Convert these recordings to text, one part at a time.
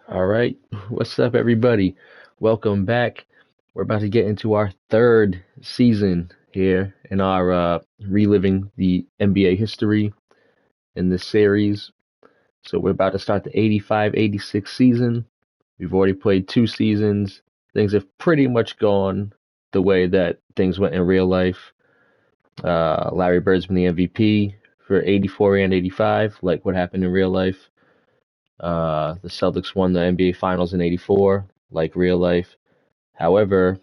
All right, what's up, everybody? Welcome back. We're about to get into our third season here in our reliving the NBA history in this series. So we're about to start the 85-86 season. We've already played two seasons. Things have pretty much gone the way that things went in real life. Larry Bird's been the MVP for 84 and 85, like what happened in real life. The Celtics won the NBA Finals in '84, like real life. However,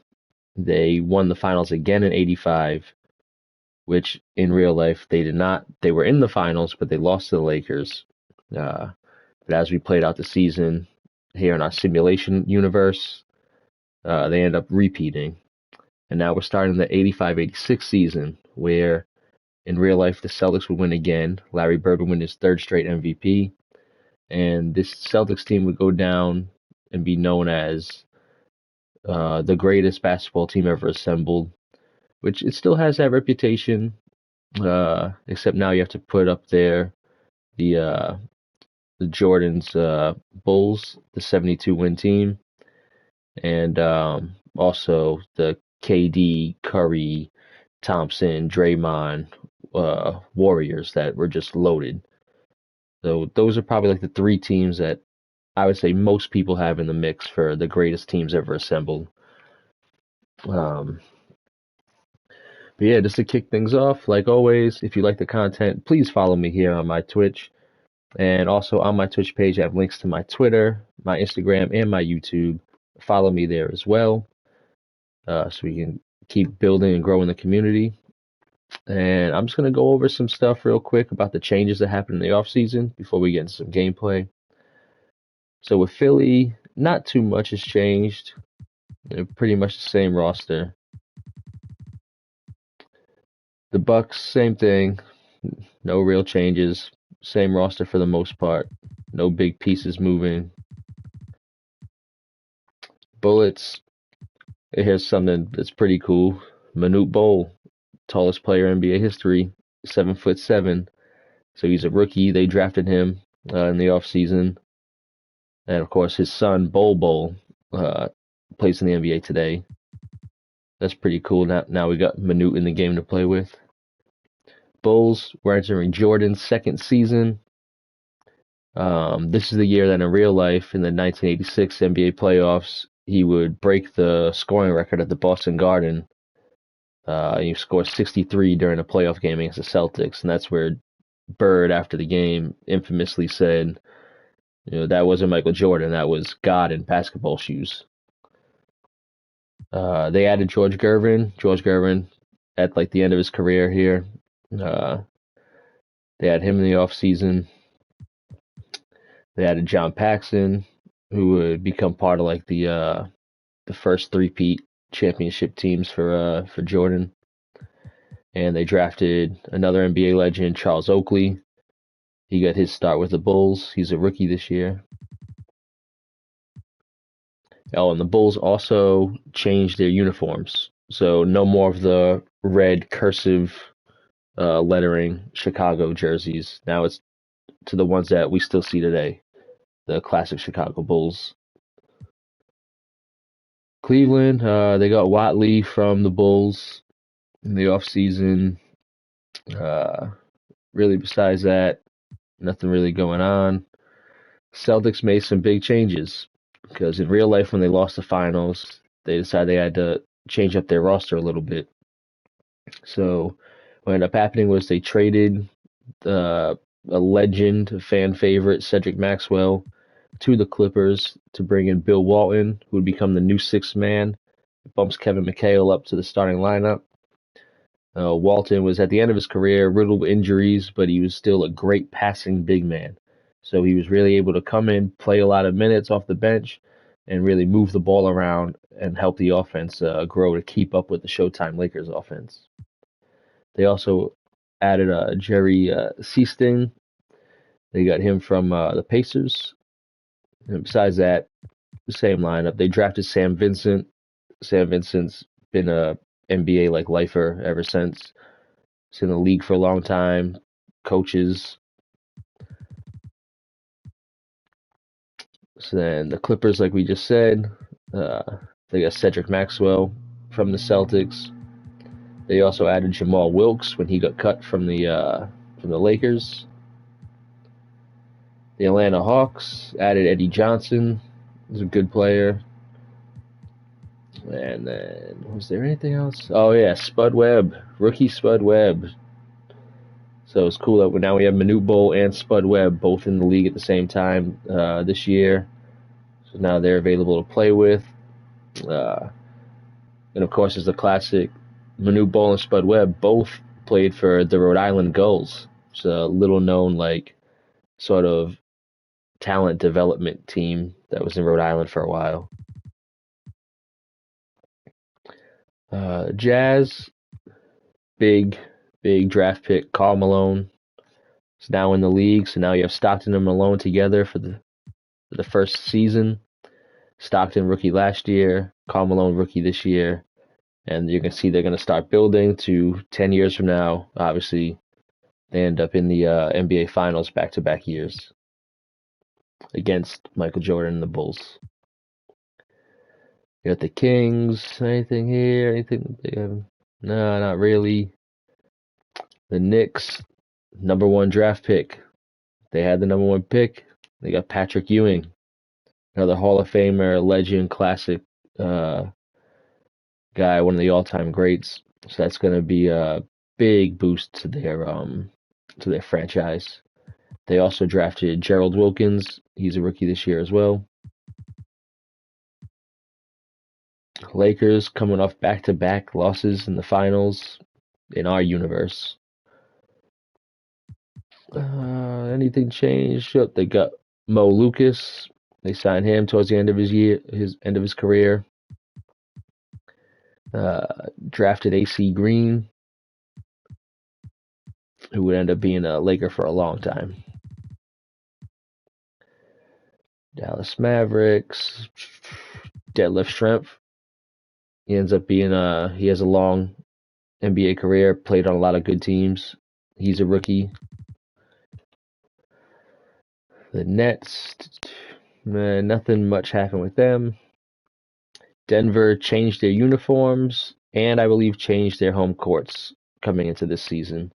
they won the finals again in '85, which in real life they did not. They were in the finals, but they lost to the Lakers. Uh, but as we played out the season here in our simulation universe, they end up repeating. And now we're starting the 85-86 season, where in real life the Celtics would win again. Larry Bird would win his third straight MVP. And this Celtics team would go down and be known as the greatest basketball team ever assembled, which it still has that reputation. Except now you have to put up there the uh, the Jordan's Bulls, the 72 win team, and also the KD, Curry, Thompson, Draymond Warriors that were just loaded. So those are probably like the three teams that I would say most people have in the mix for the greatest teams ever assembled. Um, but yeah, just to kick things off, like always, if you like the content, please follow me here on my Twitch. And also on my Twitch page, I have links to my Twitter, my Instagram, and my YouTube. Follow me there as well, so we can keep building and growing the community. And I'm just going to go over some stuff real quick about the changes that happened in the offseason before we get into some gameplay. So with Philly, not too much has changed. They're pretty much the same roster. The Bucks, same thing. No real changes. Same roster for the most part. No big pieces moving. Bullets. Here's something that's pretty cool. Manute Bol, tallest player in NBA history, 7'7". So he's a rookie. They drafted him in the offseason. And of course, his son, Bol, plays in the NBA today. That's pretty cool. Now we got Manute in the game to play with. Bulls, we're entering Jordan's second season. This is the year that in real life, in the 1986 NBA playoffs, he would break the scoring record at the Boston Garden. He scored 63 during a playoff game against the Celtics, and that's where Bird, after the game, infamously said, that wasn't Michael Jordan, that was God in basketball shoes. They added George Gervin. George Gervin, at like the end of his career here, they had him in the offseason. They added John Paxson, who would become part of like the first three-peat championship teams for Jordan. And they drafted another NBA legend, Charles Oakley. He got his start with the Bulls. He's a rookie this year. Oh, and the Bulls also changed their uniforms. So no more of the red cursive lettering Chicago jerseys. Now it's to the ones that we still see today, the classic Chicago Bulls. Cleveland, they got Watley from the Bulls in the offseason. Really, besides that, nothing really going on. Celtics made some big changes because in real life, when they lost the finals, they decided they had to change up their roster a little bit. So what ended up happening was they traded a legend, a fan favorite, Cedric Maxwell, to the Clippers to bring in Bill Walton, who would become the new sixth man. It bumps Kevin McHale up to the starting lineup. Walton was at the end of his career, riddled with injuries, but he was still a great passing big man. So he was really able to come in, play a lot of minutes off the bench, and really move the ball around and help the offense grow to keep up with the Showtime Lakers offense. They also added Jerry Seasting. They got him from the Pacers. And besides that, the same lineup. They drafted Sam Vincent. Sam Vincent's been a NBA like lifer ever since. He's in the league for a long time. Coaches. So then the Clippers, like we just said, they got Cedric Maxwell from the Celtics. They also added Jamal Wilkes when he got cut from the Lakers. The Atlanta Hawks added Eddie Johnson. He's a good player. And then, was there anything else? Oh, yeah, Spud Webb. Rookie Spud Webb. So it's cool that now we have Manute Bol and Spud Webb both in the league at the same time this year. So now they're available to play with. And of course, there's the classic Manute Bol and Spud Webb both played for the Rhode Island Gulls. It's a little known, like, sort of talent development team that was in Rhode Island for a while. Jazz, big draft pick, Karl Malone is now in the league. So now you have Stockton and Malone together for the first season. Stockton rookie last year, Karl Malone rookie this year. And you can see they're going to start building to 10 years from now. Obviously, they end up in the NBA Finals back-to-back years against Michael Jordan and the Bulls. You got the Kings. Anything here? Anything? No, not really. The Knicks, #1 draft pick. They had the #1 pick. They got Patrick Ewing, another Hall of Famer, legend, classic guy, one of the all-time greats. So that's going to be a big boost to their franchise. They also drafted Gerald Wilkins. He's a rookie this year as well. Lakers coming off back-to-back losses in the finals in our universe. Anything changed? Yep, they got Mo Lucas. They signed him towards the end of his career. Drafted AC Green, who would end up being a Laker for a long time. Dallas Mavericks, Deadlift Shrimp. He ends up being he has a long NBA career, played on a lot of good teams. He's a rookie. The Nets, nothing much happened with them. Denver changed their uniforms and I believe changed their home courts coming into this season.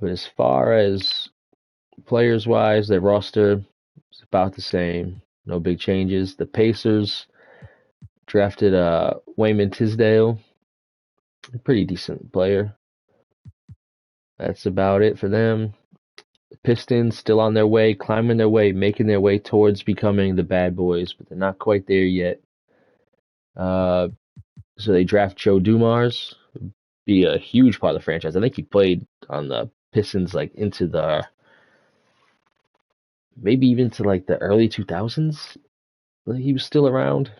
But as far as players wise, their roster is about the same. No big changes. The Pacers drafted Wayman Tisdale, a pretty decent player. That's about it for them. The Pistons still on their way, climbing their way, making their way towards becoming the bad boys, but they're not quite there yet. So they draft Joe Dumars, be a huge part of the franchise. I think he played on the Pistons like into the maybe even to like the early 2000s. He was still around.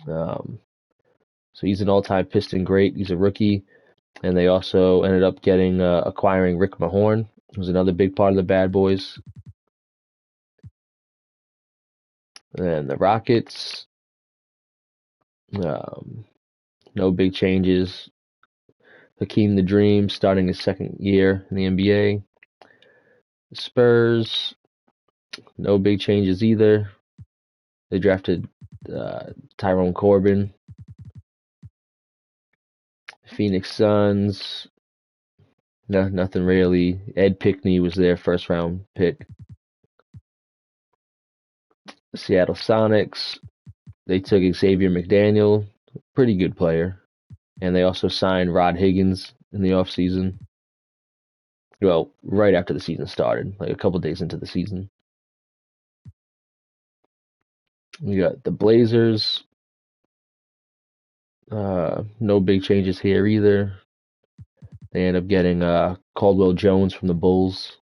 So he's an all-time Piston great. He's a rookie, and they also ended up acquiring Rick Mahorn, who was another big part of the Bad Boys. And the Rockets, no big changes. Hakeem the Dream starting his second year in the NBA. The Spurs, no big changes either. They drafted Tyrone Corbin. Phoenix Suns, nothing really. Ed Pickney was their first round pick. Seattle Sonics, they took Xavier McDaniel, pretty good player. And they also signed Rod Higgins in the offseason. Well, right after the season started, like a couple days into the season. We got the Blazers. No big changes here either. They end up getting Caldwell Jones from the Bulls.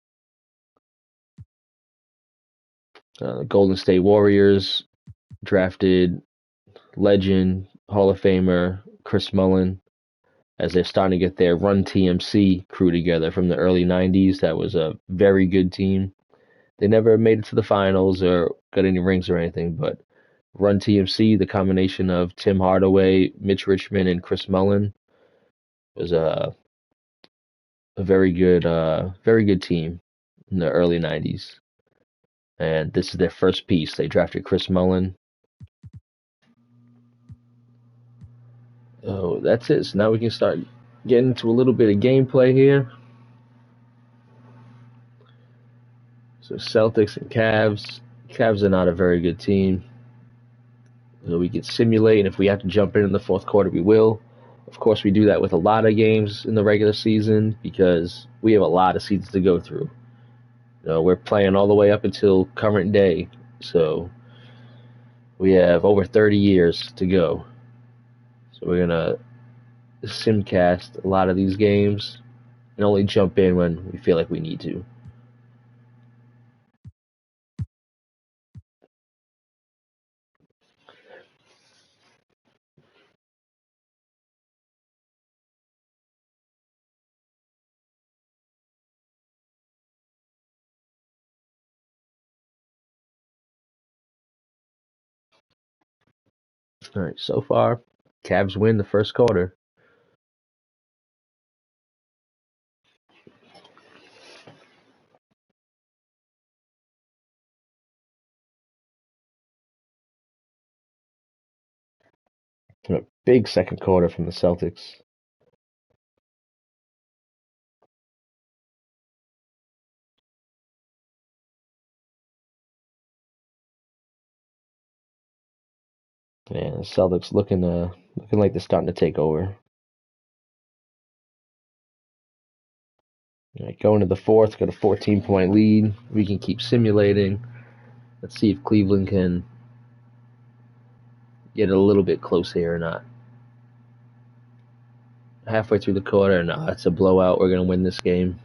The Golden State Warriors drafted legend, Hall of Famer Chris Mullin, as they're starting to get their Run TMC crew together from the early 90s. That was a very good team. They never made it to the finals or got any rings or anything, but Run TMC, the combination of Tim Hardaway, Mitch Richmond, and Chris Mullin, was a very good team in the early 90s. And this is their first piece. They drafted Chris Mullin. Oh, that's it. So now we can start getting into a little bit of gameplay here. So Celtics and Cavs. Cavs are not a very good team. So we can simulate, and if we have to jump in the fourth quarter, we will. Of course, we do that with a lot of games in the regular season because we have a lot of seasons to go through. We're playing all the way up until current day, so we have over 30 years to go. So we're gonna simcast a lot of these games and only jump in when we feel like we need to. All right, so far, Cavs win the first quarter. A big second quarter from the Celtics. And the Celtics looking like they're starting to take over. All right, going to the fourth, got a 14-point lead. We can keep simulating. Let's see if Cleveland can get a little bit close here or not. Halfway through the quarter, no, it's a blowout. We're going to win this game.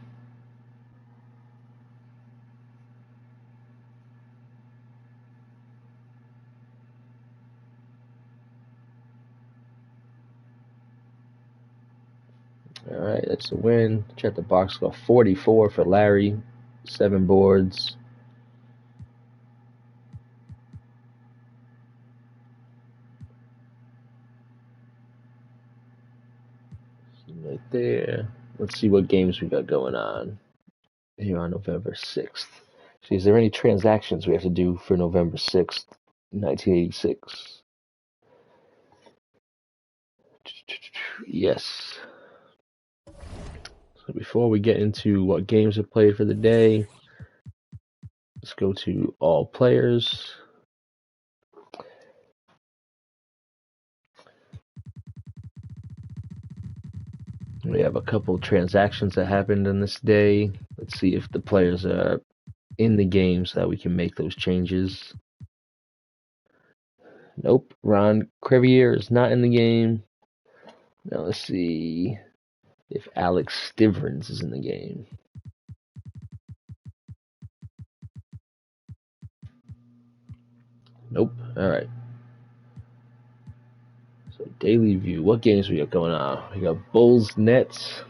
All right, that's a win. Check the box score 44 for Larry, 7 boards. Right there. Let's see what games we got going on here on November 6th. See, is there any transactions we have to do for November 6th, 1986? Yes. So before we get into what games are played for the day, let's go to all players. We have a couple transactions that happened in this day. Let's see if the players are in the game so that we can make those changes. Nope, Ron Crevier is not in the game. Now let's see if Alex Stivrins is in the game. Nope. All right. So daily view. What games we got going on? We got Bulls, Nets,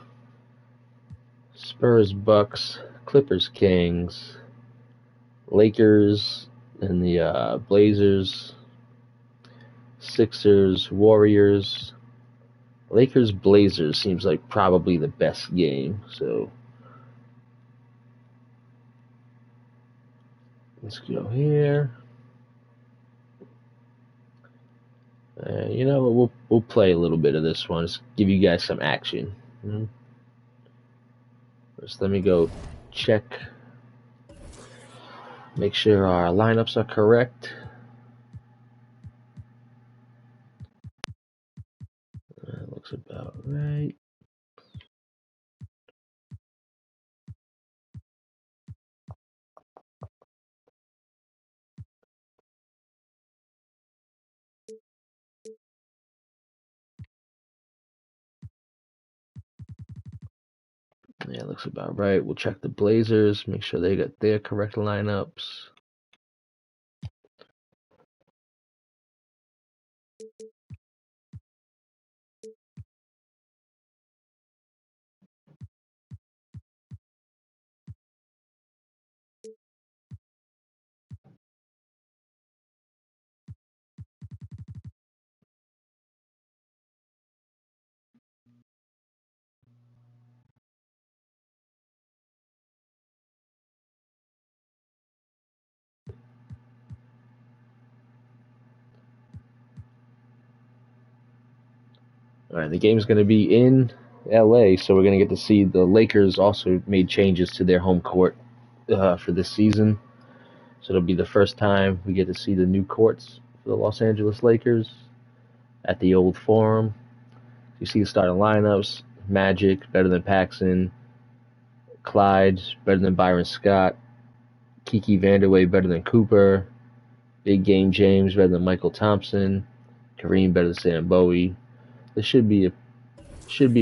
Spurs, Bucks, Clippers, Kings, Lakers, and the Blazers, Sixers, Warriors. Lakers, Blazers seems like probably the best game. So let's go here. We'll play a little bit of this one. Just give you guys some action. First, let me go check, make sure our lineups are correct. Looks about right. Yeah, looks about right. We'll check the Blazers, make sure they got their correct lineups. All right, the game's going to be in LA, so we're going to get to see the Lakers also made changes to their home court for this season. So it'll be the first time we get to see the new courts for the Los Angeles Lakers at the old Forum. You see the starting lineups: Magic, better than Paxson; Clyde, better than Byron Scott; Kiki Vanderway, better than Cooper; Big Game James, better than Michael Thompson; Kareem, better than Sam Bowie. This should be a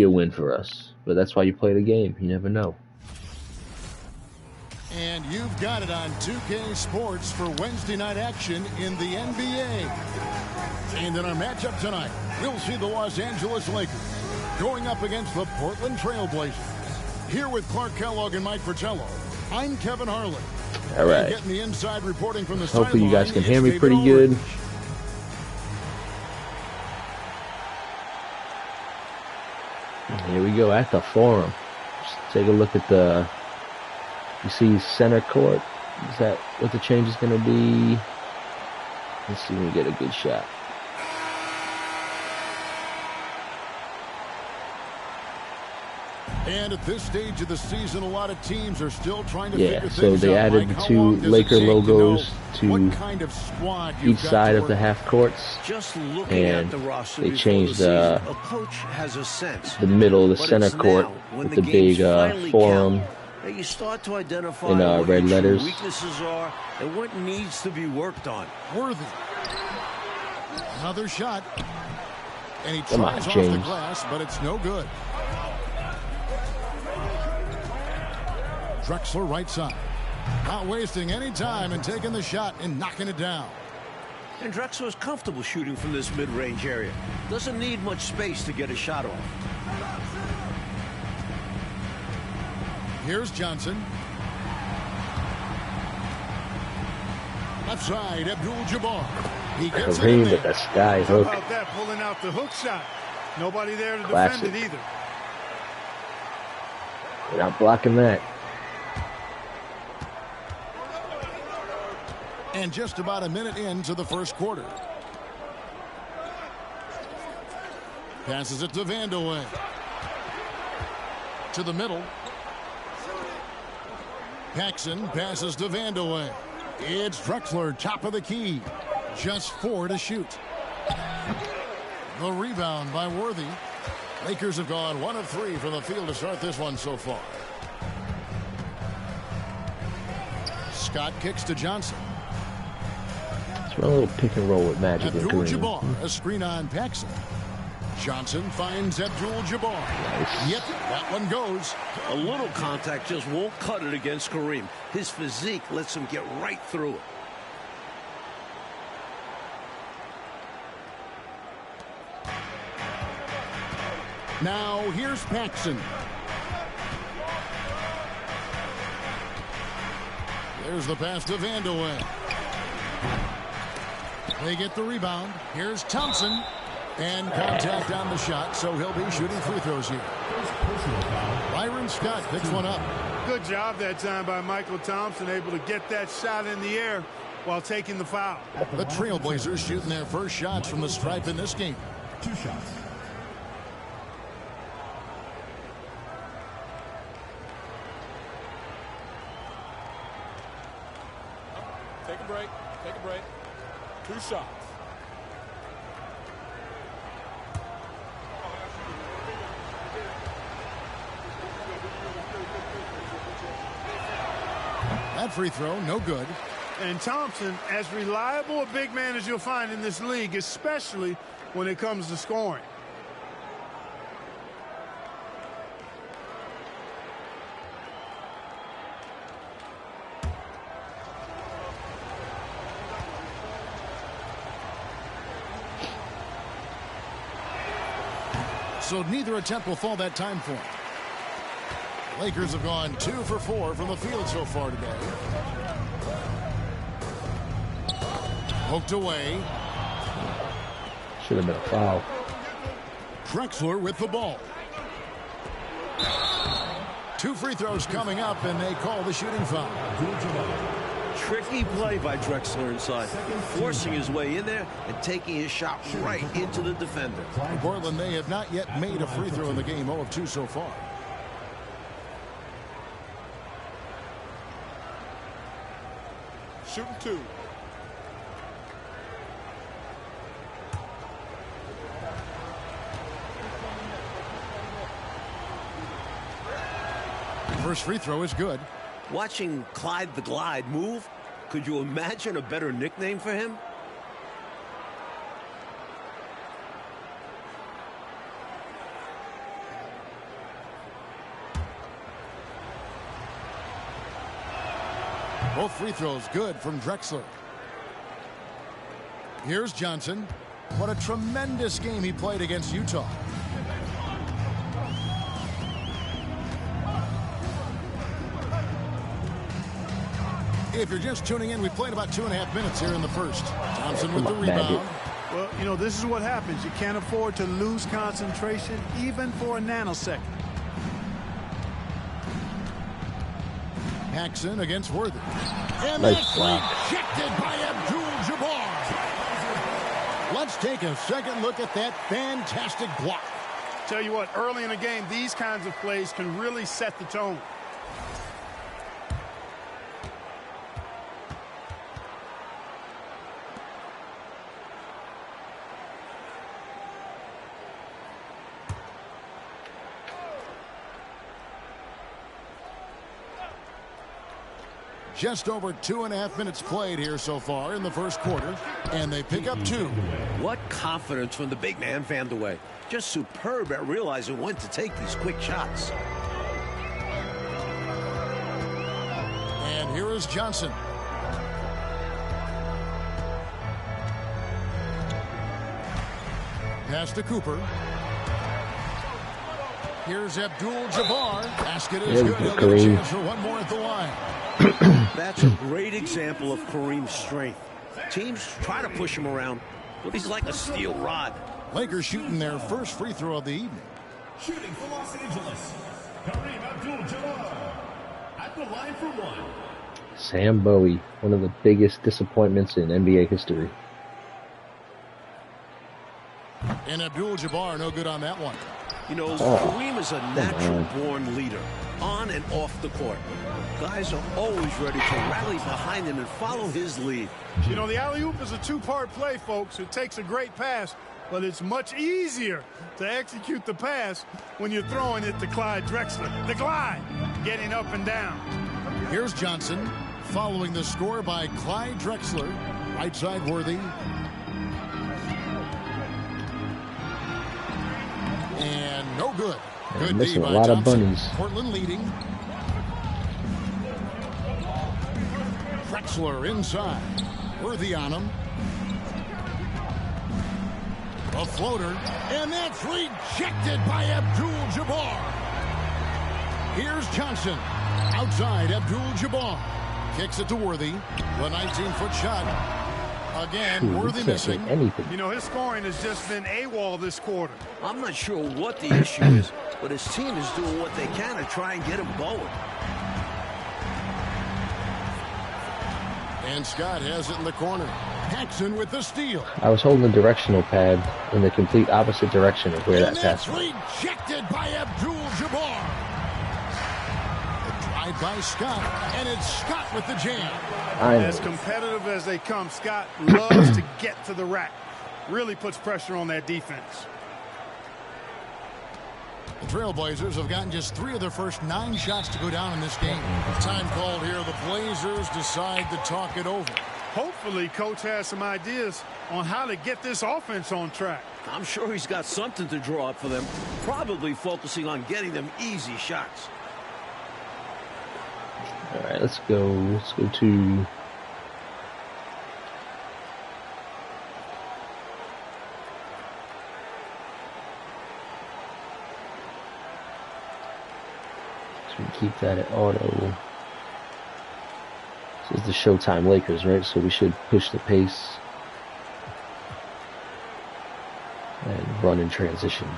win for us, but that's why you play the game. You never know. And you've got it on 2K Sports for Wednesday night action in the NBA. And in our matchup tonight, we'll see the Los Angeles Lakers going up against the Portland Trail Blazers. Here with Clark Kellogg and Mike Fratello, I'm Kevin Harlan. All right. Getting the inside reporting from the Hopefully you guys can hear me pretty good. Here we go at the Forum. Just take a look at you see center court. Is that what the change is going to be? Let's see if we get a good shot. And at this stage of the season, a lot of teams are still trying to figure things out. So they added the two Laker logos to each side of the half courts, and they changed the middle, the center court, with the big Forum you start to identify in red letters. Weaknesses are and what needs to be worked on. Worthy. Another shot. And he tries off the glass, but it's no good. Drexler right side. Not wasting any time and taking the shot and knocking it down. And Drexler is comfortable shooting from this mid-range area. Doesn't need much space to get a shot off. Here's Johnson. Left side, Abdul-Jabbar. He gets Kareem with the sky hook. How about that, pulling out the hook shot? Nobody there to Classic. defend it either. We're not blocking that. And just about a minute into the first quarter. Passes it to Vanderway. To the middle. Paxson passes to Vanderway. It's Drexler, top of the key. Just 4 to shoot. The rebound by Worthy. Lakers have gone 1 of 3 from the field to start this one so far. Scott kicks to Johnson. Let's run a little pick and roll with Magic and Kareem. Abdul-Jabbar, a screen on Paxson. Johnson finds Abdul-Jabbar. Nice. Yep, that one goes. A little contact just won't cut it against Kareem. His physique lets him get right through it. Now here's Paxson. There's the pass to Vanderway. They get the rebound. Here's Thompson. And contact on the shot, so he'll be shooting free throws here. Byron Scott picks one up. Good job that time by Michael Thompson, able to get that shot in the air while taking the foul. The Trailblazers shooting their first shots from the stripe in this game. 2 shots. Take a break. Take a break. 2 shots. That free throw, no good. And Thompson, as reliable a big man as you'll find in this league, especially when it comes to scoring. So neither attempt will fall that time for him. Lakers have gone 2 for 4 from the field so far today. Poked away. Should have been a foul. Drexler with the ball. 2 free throws coming up, and they call the shooting foul. Tricky play by Drexler inside, forcing his way in there and taking his shot right into the defender. Portland, they have not yet made a free throw in the game, 0 of 2 so far. Shooting 2. First free throw is good. Watching Clyde the Glide move, could you imagine a better nickname for him? Both free throws good from Drexler. Here's Johnson. What a tremendous game he played against Utah. If you're just tuning in, we played about 2.5 minutes here in the first. Johnson with the rebound. Well, you know, this is what happens. You can't afford to lose concentration even for a nanosecond. Paxson against Worthy. And Nice that's block. rejected by Abdul-Jabbar. Let's take a second look at that fantastic block. Tell you what, early in the game, these kinds of plays can really set the tone. Just over 2.5 minutes played here so far in the first quarter, and they pick up 2. What confidence from the big man Vandeweghe. Just superb at realizing when to take these quick shots. And here is Johnson. Pass to Cooper. Here's Abdul-Jabbar. Basket is good. He'll get a chance for one more at the line. That's a great example of Kareem's strength. Teams try to push him around, but he's like a steel rod. Lakers shooting their first free throw of the evening. Shooting for Los Angeles, Kareem Abdul-Jabbar at the line for 1. Sam Bowie, one of the biggest disappointments in NBA history. And Abdul-Jabbar no good on that one. You know, Kareem is a natural-born leader, on and off the court. Guys are always ready to rally behind him and follow his lead. You know, the alley-oop is a two-part play, folks. It takes a great pass, but it's much easier to execute the pass when you're throwing it to Clyde Drexler. The glide, getting up and down. Here's Johnson, following the score by Clyde Drexler. Right side Worthy. And no good. Good D missing by a lot of Thompson. bunnies. Portland leading. Drexler inside. Worthy on him. A floater. And that's rejected by Abdul-Jabbar. Here's Johnson. Outside Abdul-Jabbar. Kicks it to Worthy. The 19-foot shot. Again, Worthy missing. You know, his scoring has just been AWOL this quarter. I'm not sure what the issue is, but his team is doing what they can to try and get him going. And Scott has it in the corner. Paxson with the steal. I was holding the directional pad in the complete opposite direction of where that pass went. And that's rejected by Abdul-Jabbar. The drive by Scott, and it's Scott with the jam. As competitive as they come, Scott loves to get to the rack. Really puts pressure on that defense. The Trailblazers have gotten just 3 of their first 9 shots to go down in this game. Time called here. The Blazers decide to talk it over. Hopefully, Coach has some ideas on how to get this offense on track. I'm sure he's got something to draw up for them, probably focusing on getting them easy shots. All right, let's go. Let's go to keep that at auto. This is the Showtime Lakers, right? So we should push the pace and run in transition.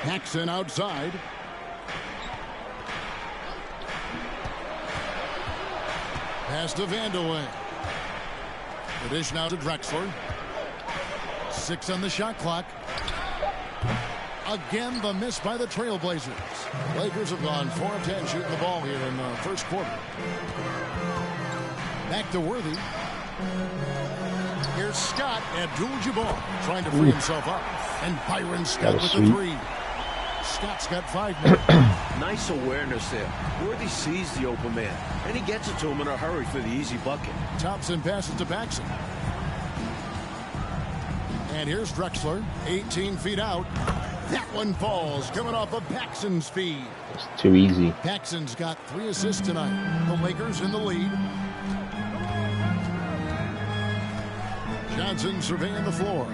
Paxson outside. Pass to Vandeweghe. The dish now to Drexler. 6 on the shot clock. Again, the miss by the Trailblazers. Lakers have gone 4 of 10 shooting the ball here in the first quarter. Back to Worthy. Here's Scott Abdul-Jabbar trying to free himself up. And Byron Scott with the 3. Scott's got 5 minutes. Nice awareness there. Worthy sees the open man, and he gets it to him in a hurry for the easy bucket. Thompson passes to Paxson. And here's Drexler, 18 feet out. That one falls, coming off of Paxson's feed. It's too easy. Paxson's got 3 assists tonight. The Lakers in the lead. Johnson surveying the floor.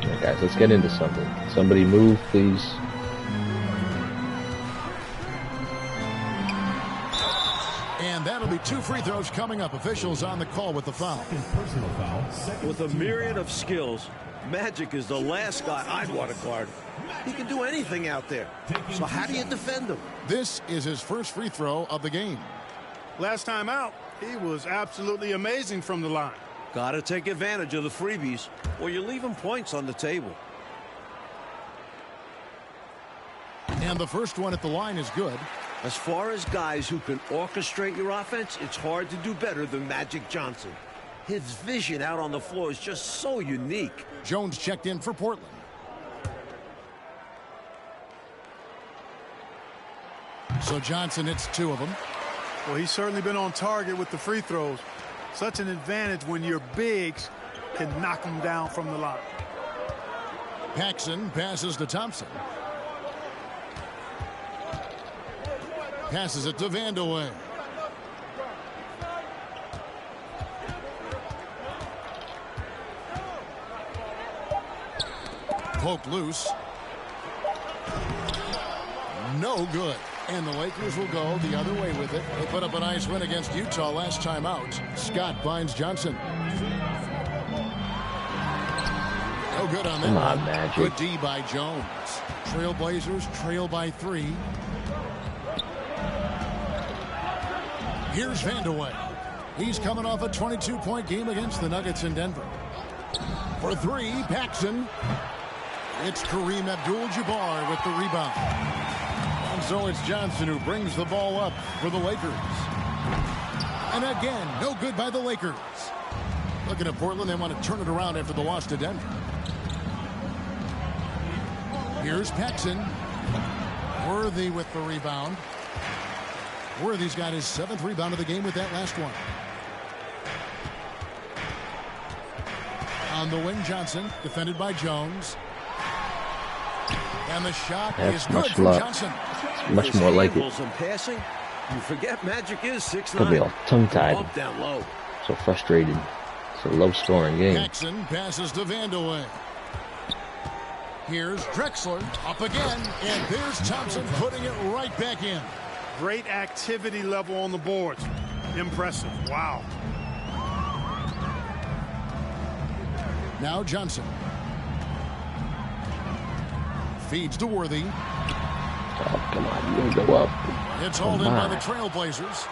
Right, guys, let's get into something. Somebody move, please. And that'll be 2 free throws coming up. Officials on the call with the foul. Personal foul. With a myriad of skills, Magic is the last guy I'd want to guard. He can do anything out there. So how do you defend him? This is his first free throw of the game. Last time out, he was absolutely amazing from the line. Got to take advantage of the freebies, or you're leaving points on the table. And the first one at the line is good. As far as guys who can orchestrate your offense, it's hard to do better than Magic Johnson. His vision out on the floor is just so unique. Jones checked in for Portland. So Johnson hits 2 of them. Well, he's certainly been on target with the free throws. Such an advantage when your bigs can knock them down from the line. Paxson passes to Thompson. Passes it to Vandeweghe. Poke loose. No good. And the Lakers will go the other way with it. They put up a nice win against Utah last time out. Scott finds Johnson. No good on that. Come on, Magic. Good D by Jones. Trailblazers trail by 3. Here's Vandeweghe. He's coming off a 22-point game against the Nuggets in Denver. For 3, Paxson. It's Kareem Abdul-Jabbar with the rebound. And so it's Johnson who brings the ball up for the Lakers. And again, no good by the Lakers. Looking at Portland, they want to turn it around after the loss to Denver. Here's Paxson. Worthy with the rebound. Worthy's got his 7th rebound of the game with that last one. On the wing, Johnson, defended by Jones. And the shot is good for Johnson. Much more like it. And passing, you forget Magic is 6'9". Could be all tongue-tied. Bump down low. So frustrated. It's a low-scoring game. Paxson passes to Vandeweghe. Here's Drexler up again, and there's Thompson putting it right back in. Great activity level on the boards. Impressive. Wow. Now Johnson. Feeds to Worthy. Oh, come on. You gotta go up. It's hauled in by the Trailblazers.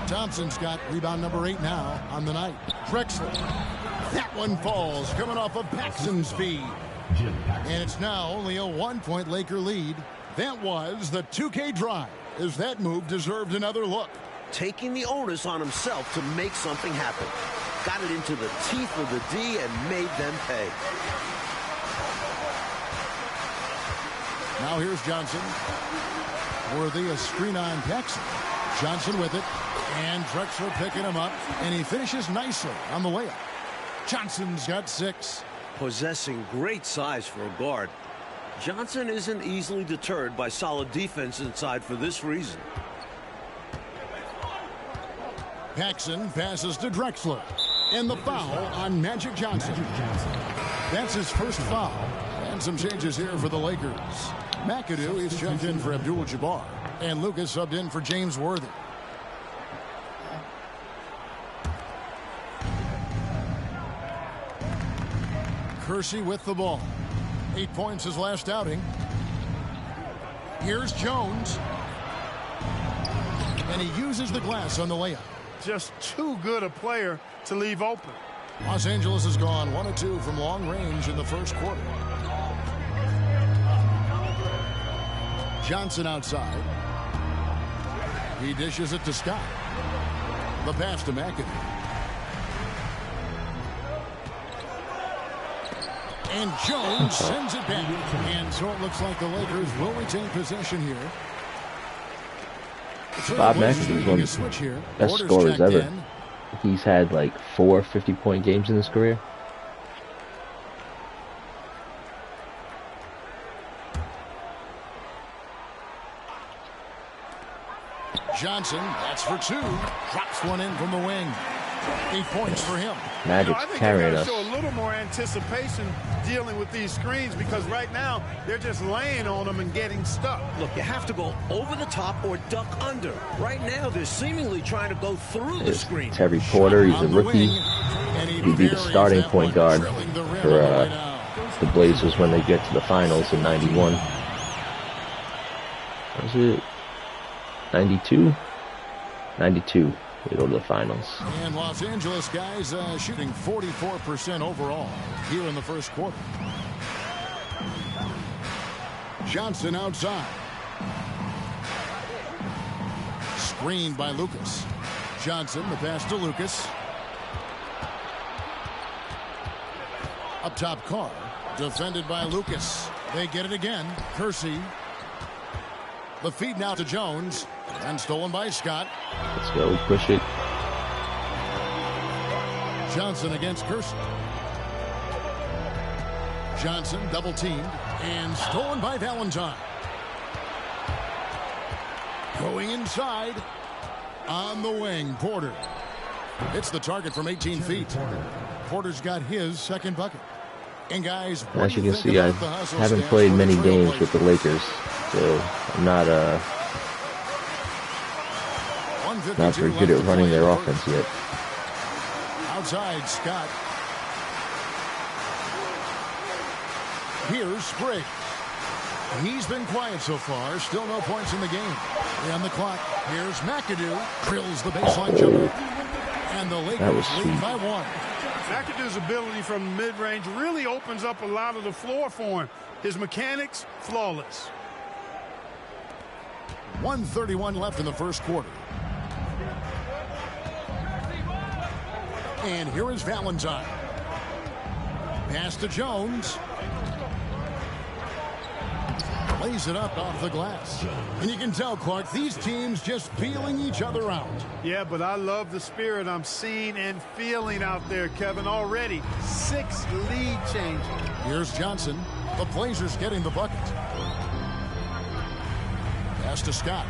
Thompson's got rebound number 8 now on the night. Drexler. That one falls, coming off of Paxson's feed. And it's now only a 1-point Laker lead. That was the 2K drive, as that move deserved another look. Taking the onus on himself to make something happen. Got it into the teeth of the D and made them pay. Now here's Johnson. Worthy, a screen on Paxson. Johnson with it. And Drexler picking him up. And he finishes nicely on the layup. Johnson's got 6. Possessing great size for a guard, Johnson isn't easily deterred by solid defense inside for this reason. Paxson passes to Drexler. And the foul on Magic Johnson. That's his first foul. And some changes here for the Lakers. McAdoo is checked in for Abdul-Jabbar. And Lucas subbed in for James Worthy. Kersey with the ball. 8 points his last outing. Here's Jones. And he uses the glass on the layup. Just too good a player to leave open. Los Angeles has gone 1 of 2 from long range in the first quarter. Johnson outside. He dishes it to Scott. The pass to McAdoo. And Jones sends it back. And so it looks like the Lakers will retain possession here. Bob McAdoo is one of the best scorers ever. He's had like 4 50-point games in his career. Johnson, that's for 2. Drops one in from the wing. 8 points for him. Magic's carrying us. I think they show a little more anticipation dealing with these screens because right now they're just laying on them and getting stuck. Look, you have to go over the top or duck under. Right now, they're seemingly trying to go through the screen. Terry Porter, he's a rookie. He'd be the starting point guard for the Blazers when they get to the finals in '91. Was it 92? 92. They go to the finals. And Los Angeles guys shooting 44% overall here in the first quarter. Johnson outside. Screened by Lucas. Johnson, the pass to Lucas. Up top, Carr. Defended by Lucas. They get it again. Kersey. The feed now to Jones. And stolen by Scott. Let's go. Push it. Johnson against Kersey. Johnson double teamed. And stolen by Valentine. Going inside. On the wing, Porter. It's the target from 18 feet. Porter's got his second bucket. And guys, as you can see, I haven't played many games with the Lakers, so I'm not very good at running their offense yet. Outside, Scott. Here's Spriggs. He's been quiet so far. Still no points in the game. On the clock. Here's McAdoo. Drills the baseline jumper. And the Lakers lead by 1. McAdoo's ability from mid-range really opens up a lot of the floor for him. His mechanics, flawless. 1:31 left in the first quarter. And here is Valentine. Pass to Jones. Lays it up off the glass. And you can tell, Clark, these teams just feeling each other out. Yeah, but I love the spirit I'm seeing and feeling out there, Kevin. Already 6 lead changes. Here's Johnson. The Blazers getting the bucket. Pass to Scott.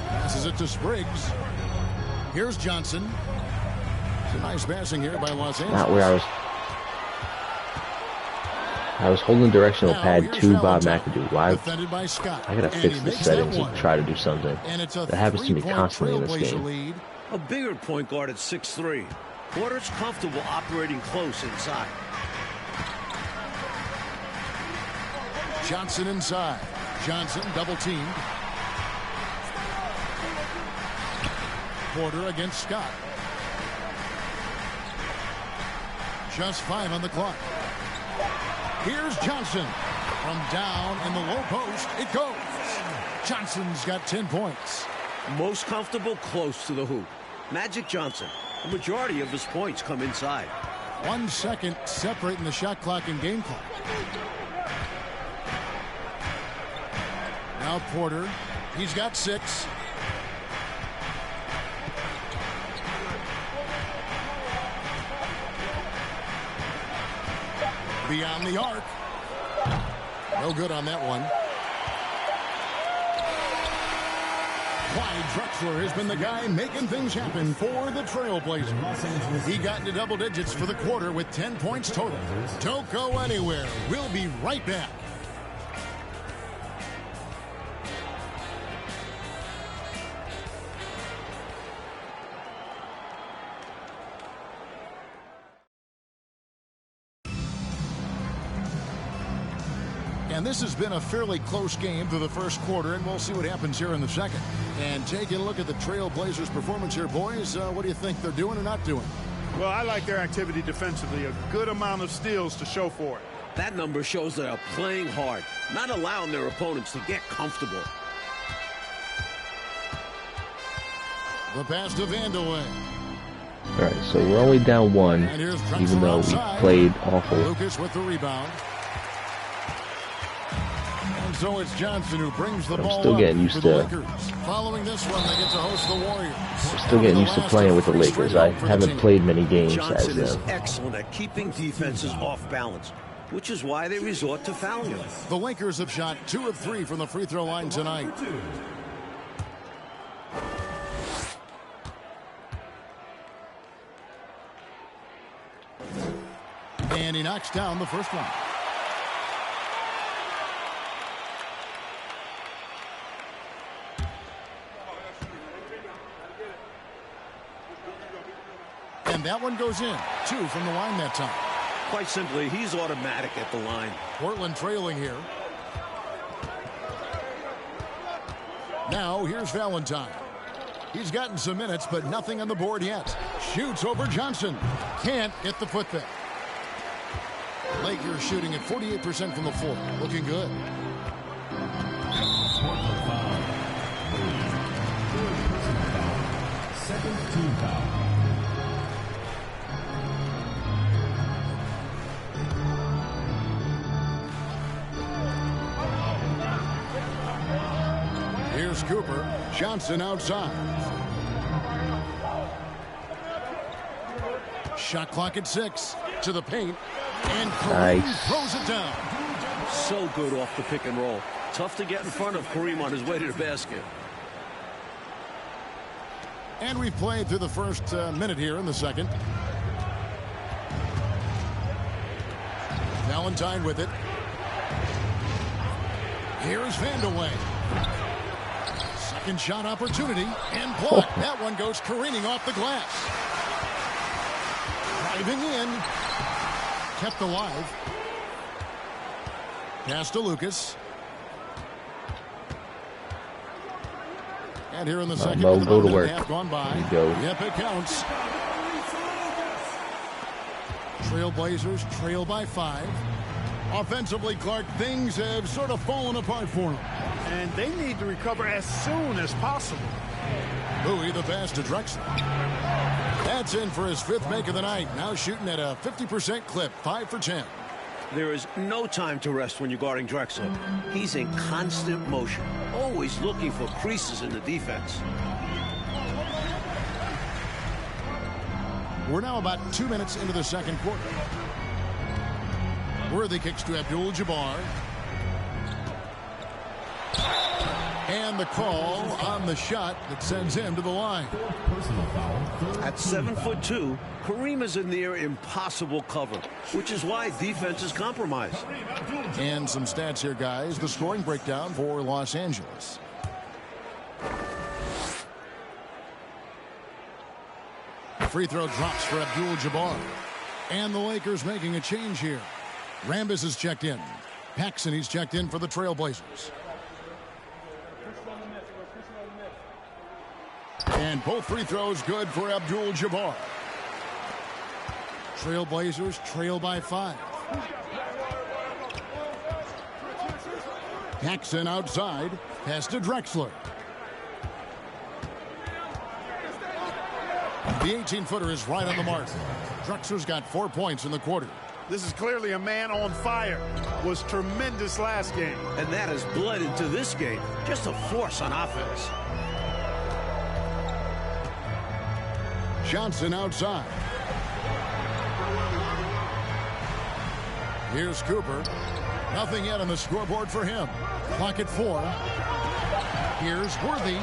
Passes it to Spriggs. Here's Johnson. It's a nice passing here by Los Angeles. Not where I was holding directional pad to Bob McAdoo. Why? I gotta fix the settings and try to do something. That happens to me constantly in this game. A bigger point guard at 6'3". Porter's comfortable operating close inside. Johnson inside. Johnson double teamed. Porter against Scott. Just 5 on the clock. Here's Johnson. From down in the low post, it goes. Johnson's got 10 points. Most comfortable close to the hoop. Magic Johnson. The majority of his points come inside. 1 second separating the shot clock and game clock. Now Porter. He's got 6. Beyond the arc. No good on that one. Clyde Drexler has been the guy making things happen for the Trailblazers. He got into double digits for the quarter with 10 points total. Don't go anywhere. We'll be right back. And this has been a fairly close game through the first quarter, and we'll see what happens here in the second. And taking a look at the Trailblazers' performance here, boys, what do you think they're doing or not doing? Well, I like their activity defensively. A good amount of steals to show for it. That number shows they are playing hard, not allowing their opponents to get comfortable. The pass to Vandeweghe. All right, so we're only down one, even though we played awful. Lucas with the rebound. And so it's Johnson who brings the ball still up getting used for the to. Lakers. Following this one, they get to host the Warriors. I'm still getting used to playing with the Lakers. I haven't played many games as Johnson is them. excellent at keeping defenses off balance, which is why they resort to fouling him. The Lakers have shot 2 of 3 from the free throw line tonight. And he knocks down the first one. And that one goes in. 2 from the line that time. Quite simply, he's automatic at the line. Portland trailing here. Now here's Valentine. He's gotten some minutes, but nothing on the board yet. Shoots over Johnson. Can't get the putback. Lakers shooting at 48% from the floor. Looking good. Second team foul. Here's Cooper. Johnson outside. Shot clock at 6. To the paint. And Kareem throws it down. So good off the pick and roll. Tough to get in front of Kareem on his way to the basket. And we've played through the first minute here in the second. Valentine with it. Here's Vandeweghe. Second shot opportunity and blocked. That one goes careening off the glass. Driving in. Kept alive. Pass to Lucas. And here in the second, Mo, go to work. half gone by. There you go. Yep, it counts. Trailblazers trail by 5. Offensively, Clark, things have sort of fallen apart for them. And they need to recover as soon as possible. Bowie, the pass to Drexler. That's in for his 5th make of the night. Now shooting at a 50% clip, 5 for 10. There is no time to rest when you're guarding Drexler. He's in constant motion, always looking for creases in the defense. We're now about 2 minutes into the second quarter. Worthy kicks to Abdul-Jabbar. And the call on the shot that sends him to the line. At 7'2", Kareem is a near impossible cover, which is why defense is compromised. And some stats here, guys. The scoring breakdown for Los Angeles. Free throw drops for Abdul-Jabbar. And the Lakers making a change here. Rambis is checked in. Paxson, he's checked in for the Trailblazers. And both free throws good for Abdul-Jabbar. Trailblazers trail by 5. Paxson outside. Pass to Drexler. The 18-footer is right on the mark. Drexler's got 4 points in the quarter. This is clearly a man on fire. Was tremendous last game. And that has bled into this game. Just a force on offense. Johnson outside. Here's Cooper. Nothing yet on the scoreboard for him. Clock at 4. Here's Worthy.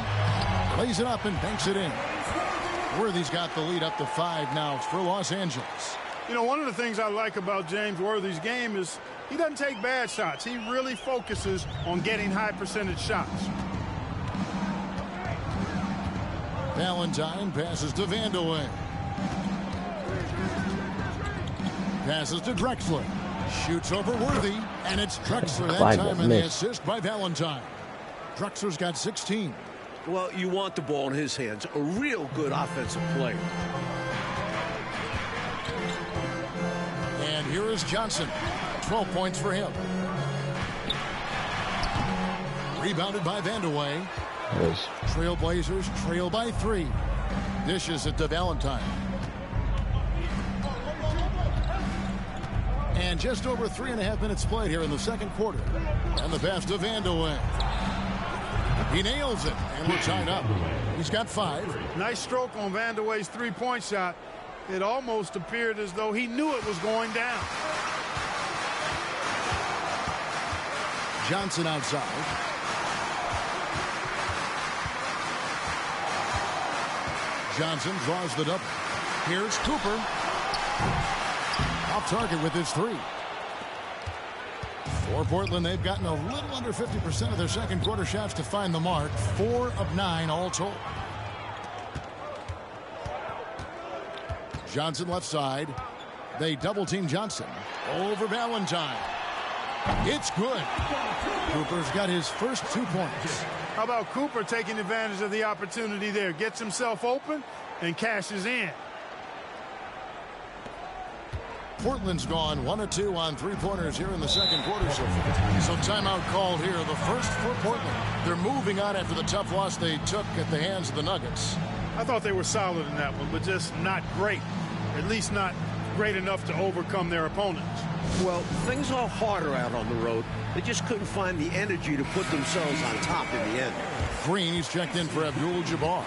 Lays it up and banks it in. Worthy's got the lead up to 5 now for Los Angeles. You know, one of the things I like about James Worthy's game is he doesn't take bad shots. He really focuses on getting high percentage shots. Valentine passes to Vandeweghe. Passes to Drexler. Shoots over Worthy, and it's Drexler that Clyde time, and the missed. assist by Valentine. Drexler's got 16. Well, you want the ball in his hands. A real good offensive player. And here is Johnson. 12 points for him. Rebounded by Vandeweghe. Trailblazers trail by 3. Dishes it to Valentine. And just over 3.5 minutes played here in the second quarter. And the pass to Vandeweghe. He nails it, and we're tied up. He's got 5. Nice stroke on Vandeweghe's three-point shot. It almost appeared as though he knew it was going down. Johnson outside. Johnson draws the double. Here's Cooper. Off target with his 3. For Portland, they've gotten a little under 50% of their second quarter shots to find the mark. 4 of 9 all told. Johnson left side. They double team Johnson over Valentine. It's good. Cooper's got his first 2 points. How about Cooper taking advantage of the opportunity there? Gets himself open and cashes in. Portland's gone 1 of 2 on 3-pointers here in the second quarter so far. So timeout called here, the first for Portland. They're moving on after the tough loss they took at the hands of the Nuggets. I thought they were solid in that one, but just not great. At least not great enough to overcome their opponents. Well, things are harder out on the road. They just couldn't find the energy to put themselves on top in the end. Green, he's checked in for Abdul-Jabbar.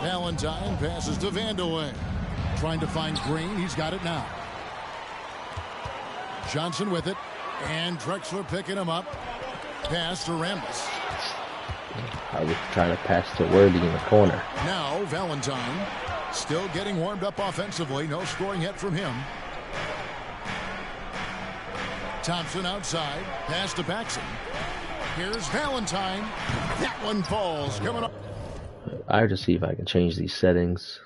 Valentine passes to Vandeweghe. Trying to find Green. He's got it now. Johnson with it. And Drexler picking him up. Pass to Rambis. I was trying to pass to Worthy in the corner. Now Valentine still getting warmed up offensively. No scoring yet from him. Thompson outside. Pass to Paxson. Here's Valentine. That one falls. Coming up. I have to see if I can change these settings.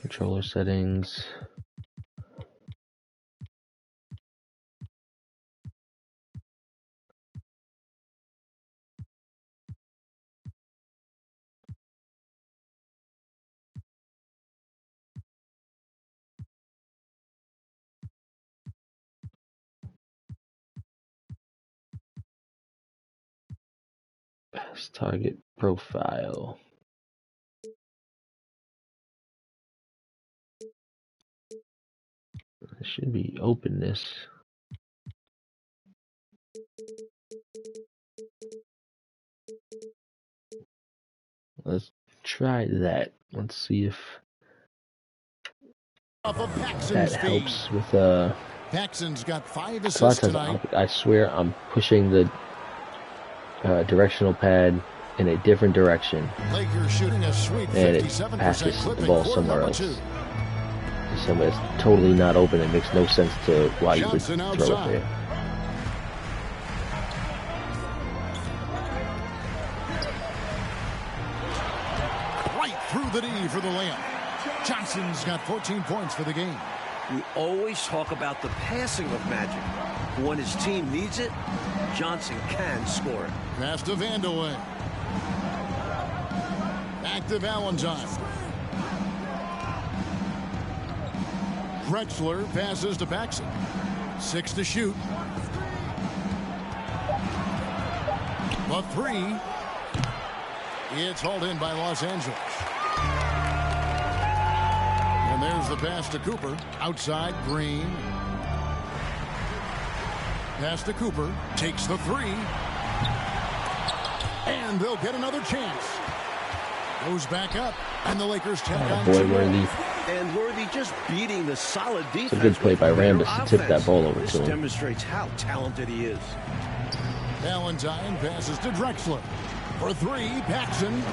Controller settings. Best target profile. It should be openness. Let's try that. Let's see if that helps with Paxson's got 5 a lot assists of tonight. times I swear I'm pushing the directional pad in a different direction, Lakers shooting a sweet and it 57% passes clip the in ball quarter somewhere number else. 2. Somewhere it's totally not open. It makes no sense to why you would Johnson throw outside. it there. Right through the D for the layup. Johnson's got 14 points for the game. We always talk about the passing of Magic. When his team needs it, Johnson can score it. Pass to Vandeweghe. Back to Valentine. Drexler passes to Paxson. 6 to shoot. The 3. It's hauled in by Los Angeles. And there's the pass to Cooper. Outside, Green. Pass to Cooper. Takes the 3. And they'll get another chance. Goes back up. And the Lakers check on Boy, 2. Worthy. And Worthy just beating the solid defense. It's a good play by with better Rambis to tip that offense. ball over This to him. demonstrates how talented he is. Valentine passes to Drexler. For 3, Paxson.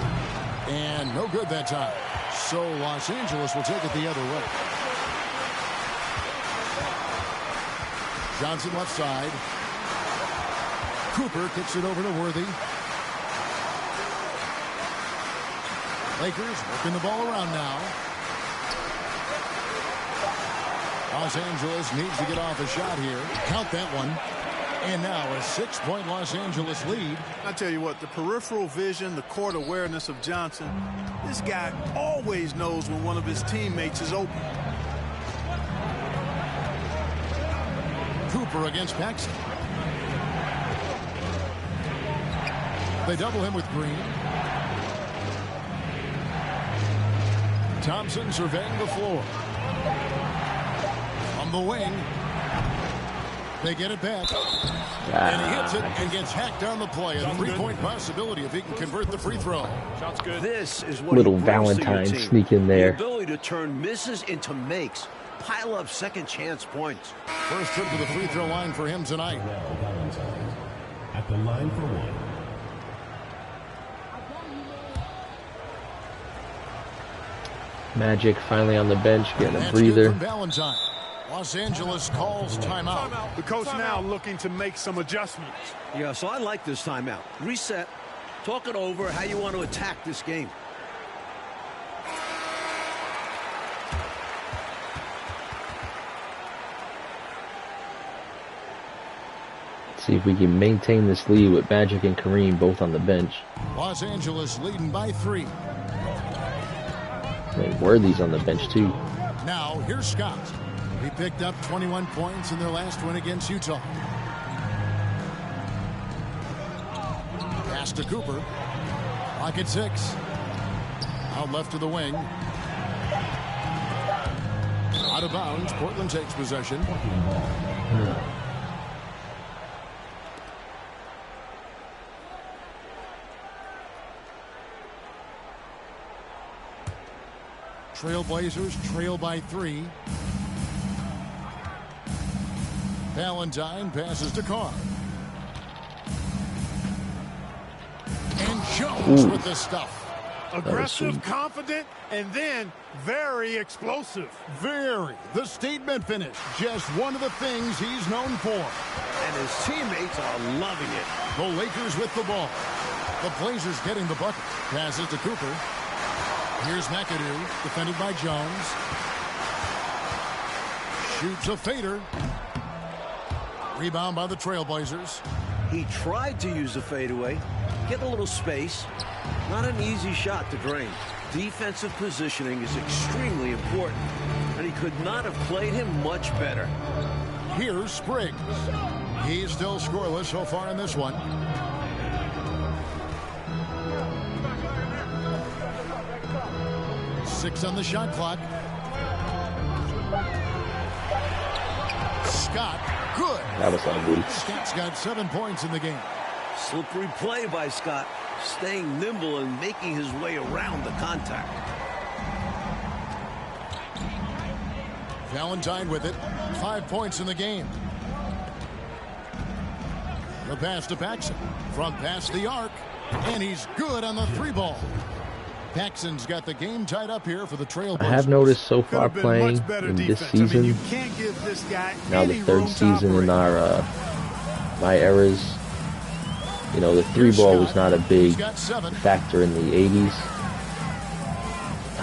And no good that time. So Los Angeles will take it the other way. Johnson left side. Cooper kicks it over to Worthy. Lakers working the ball around now. Los Angeles needs to get off a shot here. Count that one. And now a 6-point Los Angeles lead. I tell you what, the peripheral vision, the court awareness of Johnson, this guy always knows when one of his teammates is open. Cooper against Paxson. They double him with Green. Thompson surveying the floor. On the wing. They get it back. And he hits it and gets hacked on the play. A 3-point possibility if he can convert the free throw. Shot's good. This is what Little Valentine sneak in there. The ability to turn misses into makes. Pile up second chance points. First trip to the free throw line for him tonight. Valentine at the line for one. Magic finally on the bench, getting a That's breather. good from Valentine. Los Angeles calls timeout. The coach now looking to make some adjustments. Yeah, so I like this timeout. Reset. Talk it over how you want to attack this game. See if we can maintain this lead with Magic and Kareem both on the bench. Los Angeles leading by 3. Wait, Worthy's on the bench too. Now here's Scott. He picked up 21 points in their last win against Utah. Pass to Cooper. Clock at 6. Out left to the wing. Out of bounds. Portland takes possession. Trailblazers trail by 3. Valentine passes to Carr. And Jones with the stuff. Aggressive, confident, and then very explosive. Very. The statement finish. Just one of the things he's known for. And his teammates are loving it. The Lakers with the ball. The Blazers getting the bucket. Passes to Cooper. Here's McAdoo, defended by Jones. Shoots a fader. Rebound by the Trailblazers. He tried to use a fadeaway, get a little space. Not an easy shot to drain. Defensive positioning is extremely important, and he could not have played him much better. Here's Spriggs. He's still scoreless so far in this one. Six on the shot clock. Scott, good. That was ugly. Scott's got 7 points in the game. Slippery play by Scott, staying nimble and making his way around the contact. Valentine with it. 5 points in the game. The pass to Paxson. From past the arc. And he's good on the 3-ball. Paxson's got the game tied up here for the Trailblazers. I have noticed so far playing in this season, you can't give this guy now the third season in our my eras, you know, the 3-ball was not a big factor in the 80s.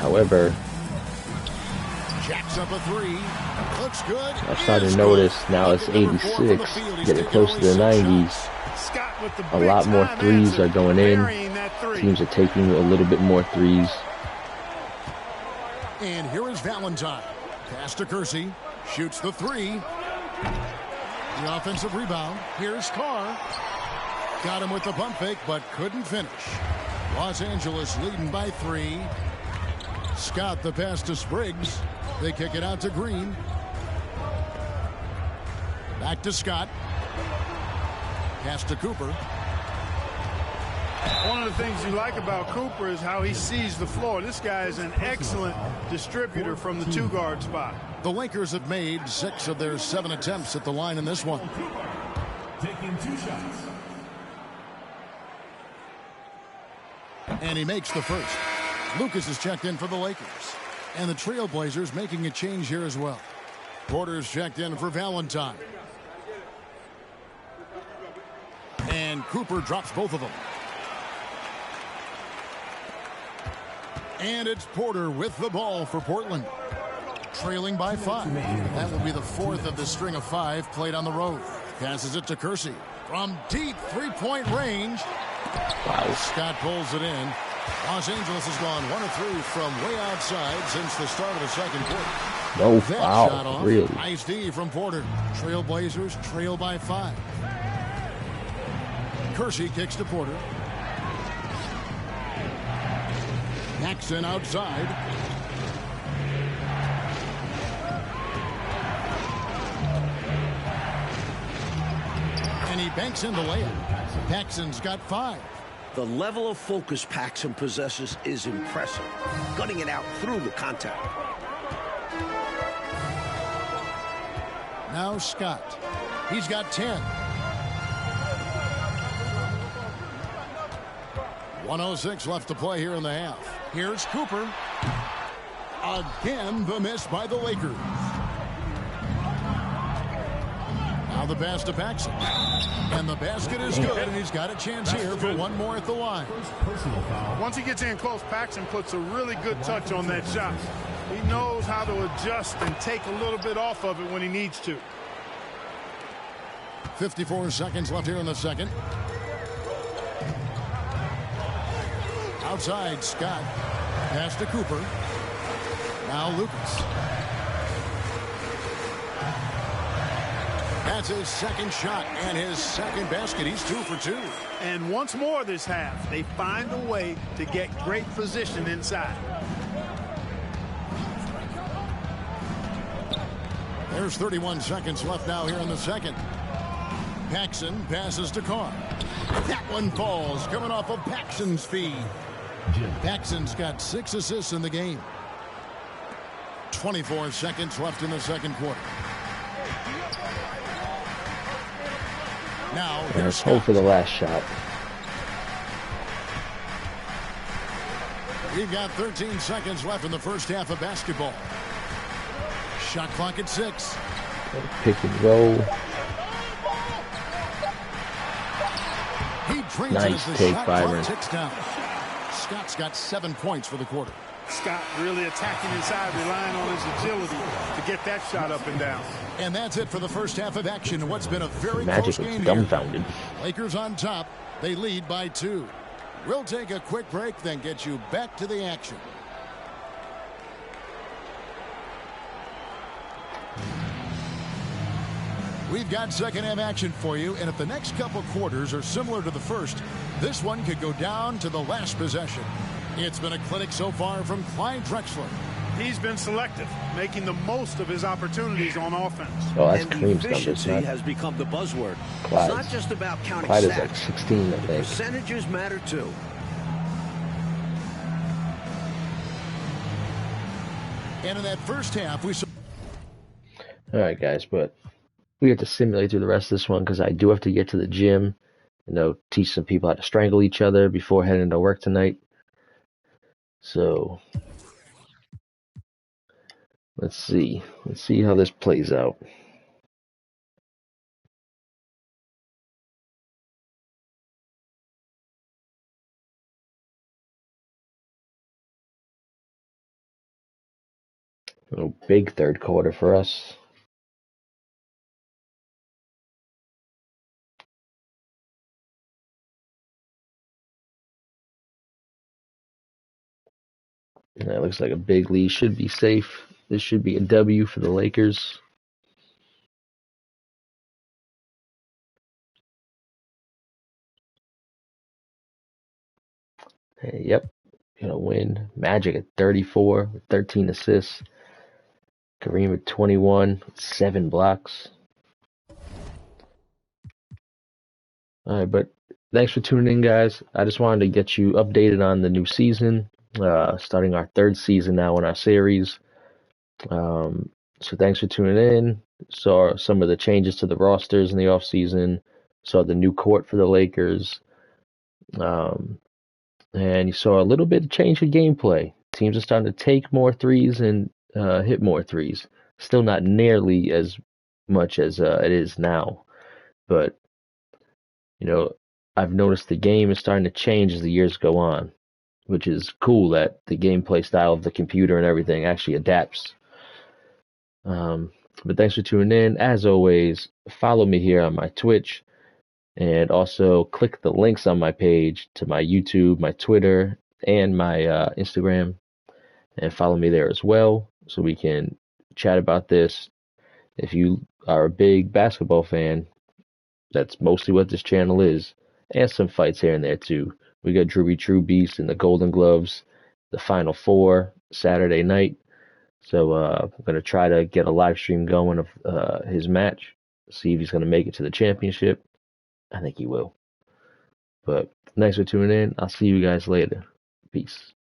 However, jacks up a 3. Looks good. I'm starting to notice now it's 86, getting close to the 90s. A lot more threes are going in. Teams are taking a little bit more threes. And here is Valentine. Pass to Kersey. Shoots the 3. The offensive rebound. Here's Carr. Got him with the pump fake, but couldn't finish. Los Angeles leading by 3. Scott the pass to Spriggs. They kick it out to Green. Back to Scott. Pass to Cooper. One of the things you like about Cooper is how he sees the floor. This guy is an excellent distributor from the 2-guard spot. The Lakers have made 6 of their 7 attempts at the line in this one. Taking 2 shots. And he makes the first. Lucas is checked in for the Lakers. And the Trailblazers making a change here as well. Porter's checked in for Valentine. And Cooper drops both of them. And it's Porter with the ball for Portland. Trailing by 5. That will be the fourth of the string of 5 played on the road. Passes it to Kersey. From deep three-point range. Wow. Scott pulls it in. Los Angeles has gone 1 of 3 from way outside since the start of the second quarter. No That foul, shot off. really. Nice D from Porter. Trailblazers trail by 5. Kersey kicks to Porter. Paxson outside. And he banks in the layup. Paxson's got 5. The level of focus Paxson possesses is impressive, gutting it out through the contact. Now Scott. He's got 10. 1:06 left to play here in the half. Here's Cooper. Again, the miss by the Lakers. Now the pass to Paxson. And the basket is good, and he's got a chance here for one more at the line. Once he gets in close, Paxson puts a really good touch on that shot. He knows how to adjust and take a little bit off of it when he needs to. 54 seconds left here in the second. Outside, Scott. Pass to Cooper. Now Lucas. That's his second shot and his second basket. He's 2 for 2. And once more this half, they find a way to get great position inside. There's 31 seconds left now here in the second. Paxson passes to Carr. That one falls, coming off of Paxson's feed. Paxson's got 6 assists in the game. 24 seconds left in the second quarter. Now, Let's hope for the last shot. We've got 13 seconds left in the first half of basketball. Shot clock at 6. Pick and roll. He drains Nice it as the take, shot Byron. clock ticks down. Scott's got 7 points for the quarter. Scott really attacking inside, relying on his agility to get that shot up and down. And that's it for the first half of action. What's been a very Magic close was game here. dumbfounded. Lakers on top. They lead by 2. We'll take a quick break, then get you back to the action. We've got second half action for you, and if the next couple quarters are similar to the first, this one could go down to the last possession. It's been a clinic so far from Clyde Drexler. He's been selective, making the most of his opportunities on offense. Oh, that's And Kareem's numbers, efficiency not has become the buzzword. Clyde's. It's not just about counting Clyde is like sacks. 16, I think. Percentages matter too. And in that first half, we saw... All right, guys, but we have to simulate through the rest of this one because I do have to get to the gym. Teach some people how to strangle each other before heading to work tonight. So let's see. Let's see how this plays out. Big third quarter for us. That looks like a big lead. Should be safe. This should be a W for the Lakers. Yep. Gonna win. Magic at 34 with 13 assists. Kareem at 21 with 7 blocks. Alright, but thanks for tuning in, guys. I just wanted to get you updated on the new season. Starting our 3rd season now in our series. So thanks for tuning in. Saw some of the changes to the rosters in the offseason. Saw the new court for the Lakers. and you saw a little bit of change in gameplay. Teams are starting to take more threes and hit more threes. Still not nearly as much as it is now, but you know, I've noticed the game is starting to change as the years go on, which is cool that the gameplay style of the computer and everything actually adapts. But thanks for tuning in. As always, follow me here on my Twitch, and also click the links on my page to my YouTube, my Twitter, and my Instagram, and follow me there as well so we can chat about this. If you are a big basketball fan, that's mostly what this channel is, and some fights here and there too. We got Drewy True Beast and the Golden Gloves, the Final Four Saturday night. So I'm gonna try to get a live stream going of his match, see if he's gonna make it to the championship. I think he will. But thanks for tuning in. I'll see you guys later. Peace.